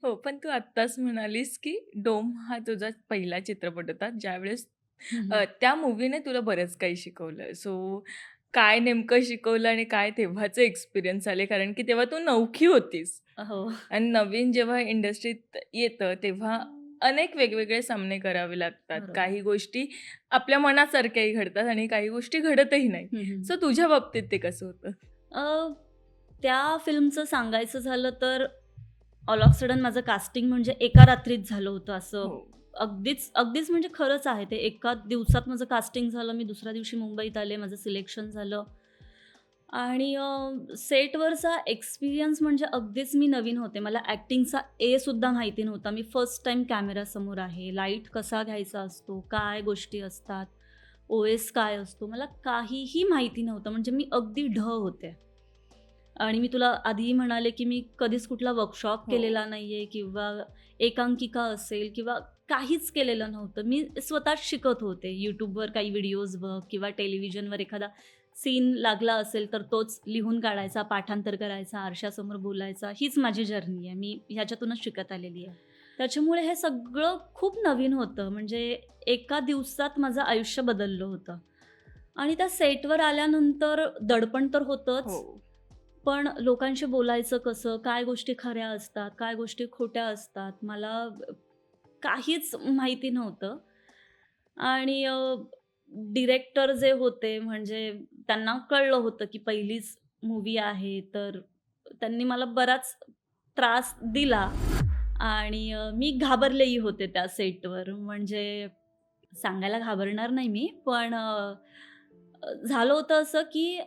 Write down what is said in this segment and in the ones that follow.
हो, पण तू आत्ताच म्हणालीस, की डोम हा तुझा पहिला चित्रपट होता, ज्यावेळेस हं, हं. त्या मूव्हीने तुला बरंच काही शिकवलं. सो काय नेमकं शिकवलं आणि काय तेव्हाचे एक्सपिरियन्स आले? कारण की तेव्हा तू नवखी होतीस हो. आणि नवीन जेव्हा इंडस्ट्रीत येतं, तेव्हा अनेक वेगवेगळे सामने करावे लागतात. बरोबर. काही गोष्टी आपल्या मनासारख्याही घडतात आणि काही गोष्टी घडतही नाही. हं, हं. सो तुझ्या बाबतीत ते कसं होतं? अ, त्या फिल्मचं सांगायचं झालं तर ऑल ऑफ सडन माझं कास्टिंग म्हणजे एका रात्रीत झालं होतं असं. हो. अगदीच म्हणजे खरंच आहे ते. एका दिवसात माझं कास्टिंग झालं. मी दुसऱ्या दिवशी मुंबईत आले. माझं सिलेक्शन झालं आणि सेटवरचा एक्सपिरियन्स म्हणजे अगदीच मी नवीन होते. मला ॲक्टिंगचा सुद्धा माहिती नव्हता. मी फर्स्ट टाईम कॅमेरासमोर आहे. लाईट कसा घ्यायचा असतो, काय गोष्टी असतात, ओ-एस काय असतो, मला काहीही माहिती नव्हतं. म्हणजे मी अगदी होते. आणि मी तुला आधीही म्हणाले, की मी कधीच कुठला वर्कशॉप हो. केलेला नाहीये किंवा एकांकिका असेल किंवा काहीच केलेलं नव्हतं. मी स्वतःच शिकत होते. YouTubeवर काही व्हिडिओज बघ किंवा टेलिव्हिजनवर एखादा सीन लागला असेल, तर तोच लिहून काढायचा, पाठांतर करायचा, आरशासमोर बोलायचा. हीच माझी जर्नी आहे. मी ह्याच्यातूनच शिकत आलेली आहे. त्याच्यामुळे हे सगळं खूप नवीन होतं. म्हणजे एका दिवसात माझं आयुष्य बदललं होतं. आणि त्या सेटवर आल्यानंतर दडपण तर हो. होतंच. पण लोकांशी बोलायचं कसं? काय गोष्टी खऱ्या असतात? काय गोष्टी खोट्या असतात? मला काहीच माहिती नव्हतं आणि डिरेक्टर जे होते म्हणजे त्यांना कळलं होतं, की पहिलीच मूव्ही आहे, तर त्यांनी मला बराच त्रास दिला आणि मी घाबरलेही होते त्या सेटवर. म्हणजे सांगायला घाबरणार नाही मी, पण झालं होतं असं, की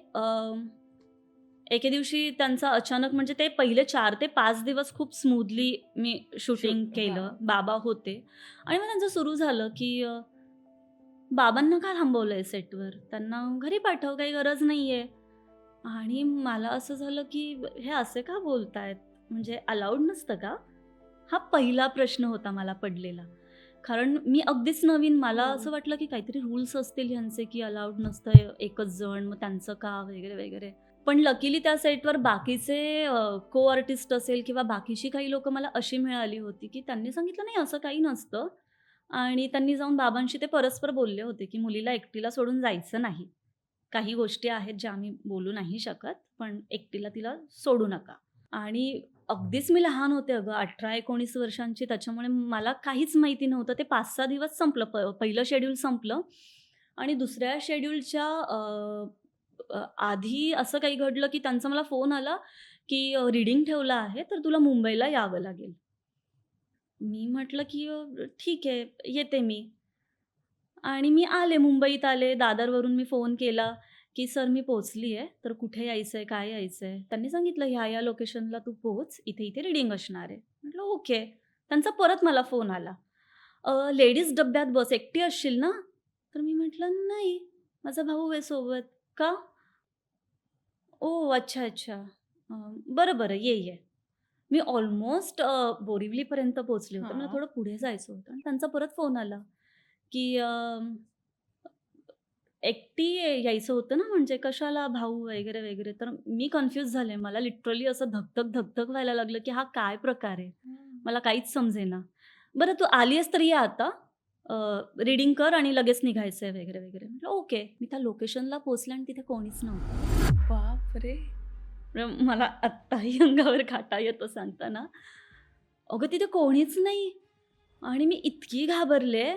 एके दिवशी त्यांचा अचानक म्हणजे ते पहिले 4 ते 5 दिवस खूप स्मूथली मी शूटिंग शूट. केलं. हां. बाबा होते आणि मग त्यांचं सुरू झालं, की "बाबांना का थांबवलंय सेटवर? त्यांना घरी पाठव, काही गरज नाहीये." आणि मला असं झालं, की हे असे का बोलतायत? म्हणजे अलाउड नसतं का? हा पहिला प्रश्न होता मला पडलेला. कारण मी अगदीच नवीन. मला हो. असं वाटलं, की काहीतरी रूल्स असतील ह्यांचे, की अलाउड नसतं एकच जण, मग त्यांचं का वगैरे, वगैरे. पण लकीली त्या सेटवर बाकीचे को आर्टिस्ट असेल किंवा बाकीची काही लोकं मला अशी मिळाली होती, की त्यांनी सांगितलं, "नाही असं काही नसतं." आणि त्यांनी जाऊन बाबांशी ते परस्पर बोलले होते, की मुलीला एकटीला सोडून जायचं नाही. काही गोष्टी आहेत ज्या आम्ही बोलू नाही शकत, पण एकटीला तिला सोडू नका. आणि अगदीच मी लहान होते अगं 18-19 वर्षांची. त्याच्यामुळे मला काहीच माहिती नव्हतं. ते 5-6 दिवस संपलं. पहिलं शेड्यूल संपलं आणि दुसऱ्या शेड्यूलच्या आधी असं काही घडलं, की त्यांचा मला फोन आला, की "रीडिंग ठेवलं आहे, तर तुला मुंबईला यावं लागेल." मी म्हटलं, की ठीक आहे, येते मी." आणि मी आले, मुंबईत आले. दादरवरून मी फोन केला, की "सर मी पोहोचली आहे, तर कुठे यायचंय, काय यायचंय?" त्यांनी सांगितलं, "ह्या-ह्या लोकेशनला तू पोहोच, इथे-इथे रीडिंग असणार आहे." म्हटलं, "ओके." त्यांचा परत मला फोन आला, लेडीज डब्यात बस, एकटी असशील ना?" तर मी म्हटलं, "नाही, माझा भाऊ आहे सोबत." "का?" "ओह! अच्छा, अच्छा. बरं, बरं. ये, ये." मी ऑलमोस्ट बोरिवलीपर्यंत पोहोचले होते. मला हां. थोडं पुढे जायचं होतं आणि त्यांचा परत फोन आला, की एकटी यायचं होतं ना, म्हणजे कशाला भाऊ वगैरे, वगैरे. तर मी कन्फ्यूज झाले. मला लिटरली असं धक-धक व्हायला लागलं, की हा काय प्रकार आहे? हं. मला काहीच समजेना. "बरं तू आली आहेस तर ये आता. रीडिंग कर आणि लगेच निघायचंय" वगैरे, वगैरे. म्हटलं ओके. मी त्या लोकेशनला पोहोचले आणि तिथे कोणीच नव्हतं. बापरे! मला आत्ताही अंगावर काटा येतो सांगताना. अगं तिथे कोणीच नाही आणि मी इतकी घाबरले,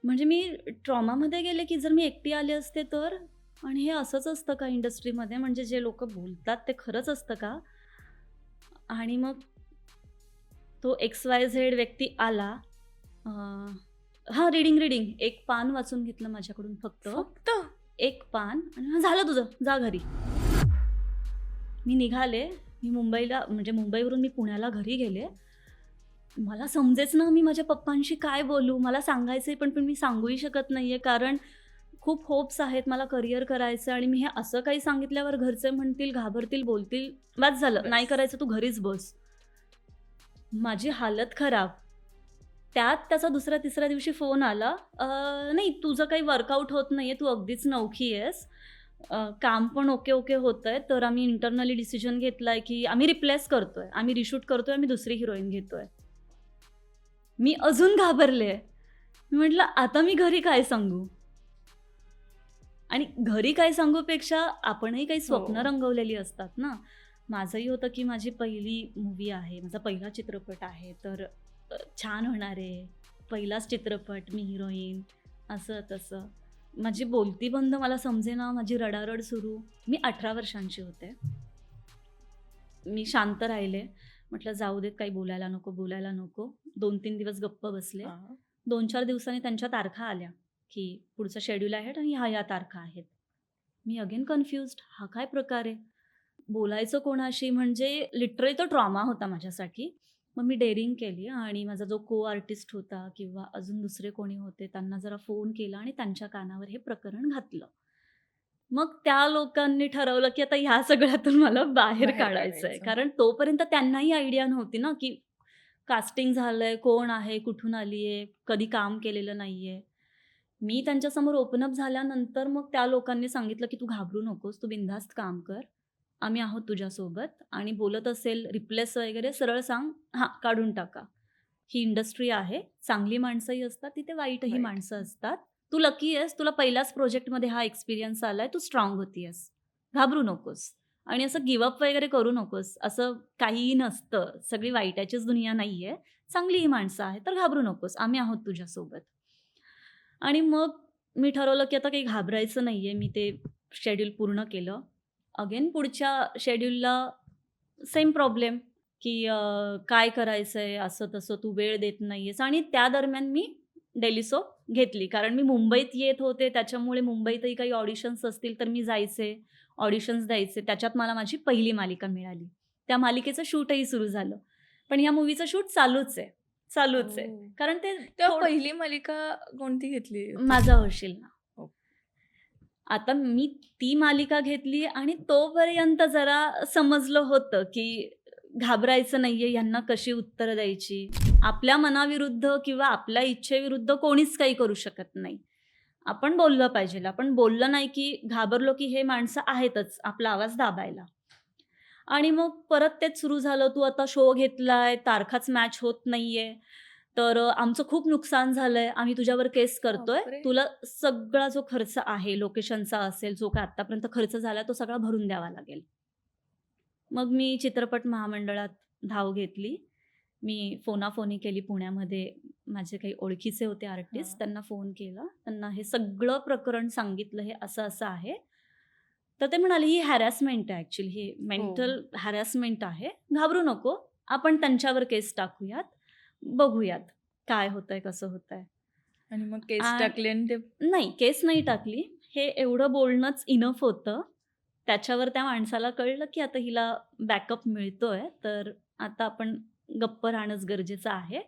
म्हणजे मी ट्रॉमामध्ये गेले, की जर मी एकटी आले असते तर? आणि हे असंच असतं का इंडस्ट्रीमध्ये? म्हणजे जे लोकं बोलतात ते खरंच असतं का? आणि मग तो XYZ व्यक्ती आला. अ, हां, रीडिंग. एक पान वाचून घेतलं माझ्याकडून फक्त. फक्त? एक पान आणि "झालं तुझं, जा घरी." मी निघाले. मी मुंबईला म्हणजे मुंबईवरून मी पुण्याला घरी गेले. मला समजेच ना मी माझ्या पप्पांशी काय बोलू? मला सांगायचंय पण मी सांगूही शकत नाहीये कारण खूप होप्स आहेत. मला करियर करायचं आणि मी हे असं काही सांगितल्यावर घरचे म्हणतील, घाबरतील, बोलतील, "बास झालं, नाही बस. करायचं तू घरीच बस." माझी हालत खराब. त्यात त्याचा दुसऱ्या-तिसऱ्या दिवशी फोन आला, नाही तुझं काही वर्कआउट होत नाहीये, तू अगदीच नवखी आहेस. काम पण ओके होतंय, तर आम्ही इंटरनली डिसिजन घेतलाय, की आम्ही रिप्लेस करतोय. आम्ही रिशूट करतोय, आम्ही दुसरी हिरोईन घेतोय." मी अजून घाबरले. मी म्हटलं आता मी घरी काय सांगू? आणि घरी काय सांगूपेक्षा आपणही काही स्वप्न हो. रंगवलेली असतात ना. माझंही होतं की माझी पहिली मूव्ही आहे, माझा पहिला चित्रपट आहे, तर छान होणार आहे. पहिलाच चित्रपट, मी हिरोईन, असं तसं. माझी बोलती बंद मला समजेना, माझी रडारड सुरू. मी 18 वर्षांची होते. मी शांत राहिले. म्हटलं जाऊ देत, काही बोलायला नको, बोलायला नको. 2-3 दिवस गप्प बसले. हां. 2-4 दिवसांनी त्यांच्या तारखा आल्या, की पुढचं शेड्यूल आहे आणि ह्या तारखा आहेत. Me again confused. हा काय प्रकार आहे? बोलायचं कोणाशी म्हणजे लिटरली तो ट्रॉमा होता माझ्यासाठी. मग मी डेअरिंग केली आणि माझा जो को आर्टिस्ट होता किंवा अजून दुसरे कोणी होते त्यांना जरा फोन केला आणि त्यांच्या कानावर हे प्रकरण घातलं. मग त्या लोकांनी ठरवलं, की आता ह्या सगळ्यातून मला बाहेर बाहेर काढायचंय. काढायचं. कारण तोपर्यंत त्यांनाही आयडिया नव्हती ना, की कास्टिंग झालंय, कोण आहे, कुठून आली आहे, कधी काम केलेलं नाहीये. मी त्यांच्यासमोर ओपन अप झाल्यानंतर मग त्या लोकांनी सांगितलं, की "तू घाबरू नकोस, तू बिनधास्त काम कर. आम्ही आहोत तुझ्यासोबत आणि बोलत असेल रिप्लेस वगैरे सरळ सांग, हां, काढून टाका. ही इंडस्ट्री आहे. चांगली माणसंही असतात, तिथे वाईटही वाईट. माणसं असतात. तू लकी आहेस, तुला पहिल्याच प्रोजेक्टमध्ये हा एक्सपिरियन्स आलाय, तू स्ट्राँग होतीयेस. घाबरू नकोस आणि असं गिव्ह अप वगैरे करू नकोस. असं काहीही नसतं. सगळी वाईटाचीच दुनिया नाहीये. चांगलीही माणसं आहेत, तर घाबरू नकोस. आम्ही आहोत तुझ्यासोबत." आणि मग मी ठरवलं, की आता काही घाबरायचं नाहीये. मी ते शेड्यूल पूर्ण केलं. अगेन पुढच्या शेड्यूलला सेम प्रॉब्लेम, की काय करायचंय, असं-तसं तू वेळ देत नाहीयेस आणि त्या दरम्यान मी डेली सोप घेतली. कारण मी मुंबईत येत होते, त्याच्यामुळे मुंबईतही काही ऑडिशन्स असतील तर मी जायचे, ऑडिशन्स द्यायचे. त्याच्यात मला माझी पहिली मालिका मिळाली. त्या मालिकेचं शूटही सुरू झालं. पण ह्या मूव्हीचं शूट चालूच आहे, चालूच आहे. ओह! कारण ते तेव्हा थोडं पहिली मालिका कोणती घेतली होती? माझा होशील ना. हो. आता मी ती मालिका घेतली आणि तोपर्यंत जरा समजलं होतं, की घाबरायचं नाहीये, ह्यांना कशी उत्तरं द्यायची. आपल्या मनाविरुद्ध किंवा आपल्या इच्छेविरुद्ध कोणीच काही करू शकत नाही. आपण बोललं पाहिजे. आपण बोललं नाही, की घाबरलो, की हे माणसं आहेतच आपला आवाज दाबायला. आणि मग परत तेच सुरू झालं, "तू आता शो घेतलाय, तारखाच मॅच होत नाहीये, तर आमचं खूप नुकसान झालंय. आम्ही तुझ्यावर केस करतोय. बापरे! तुला सगळा जो खर्च आहे, लोकेशनचा असेल, जो काही आत्तापर्यंत खर्च झाला, तो सगळा भरून द्यावा लागेल." मग मी चित्रपट महामंडळात धाव घेतली. मी फोनाफोनी केली पुण्यामध्ये. माझे काही ओळखीचे होते आर्टिस्ट, हां. त्यांना फोन केला. त्यांना हे सगळं प्रकरण सांगितलं, हे असं-असं आहे. तर ते म्हणाले, "ही हॅरॅसमेंट आहे ॲक्चुअली, ही हो. मेंटल हॅरॅसमेंट आहे. घाबरू नको. आपण त्यांच्यावर केस टाकूयात. बघूयात काय होतंय, कसं होतंय." आणि मग केस आ टाकली आणि ते नाही, केस नाही टाकली. हे एवढं बोलणंच इनफ होतं. त्याच्यावर त्या माणसाला कळलं, की आता हिला बॅकअप मिळतोय, तर आता आपण गप्प राहणंच गरजेचं आहे.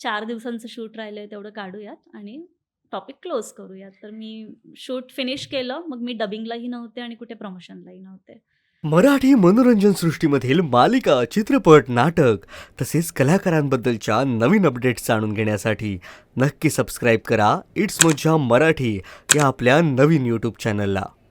4 दिवसांचं शूट राहिलंय तेवढं काढूयात आणि टॉपिक क्लोज करूयात. तर मी शूट फिनिश केलं. मग मी डबिंगलाही नव्हते आणि कुठे प्रमोशनलाही नव्हते. मराठी मनोरंजन सृष्टीमधील मालिका, चित्रपट, नाटक तसेच कलाकारांबद्दलच्या नवीन अपडेट्स जाणून घेण्यासाठी नक्की सबस्क्राईब करा इट्स मज्जा मराठी या आपल्या नवीन यूट्यूब चॅनलला.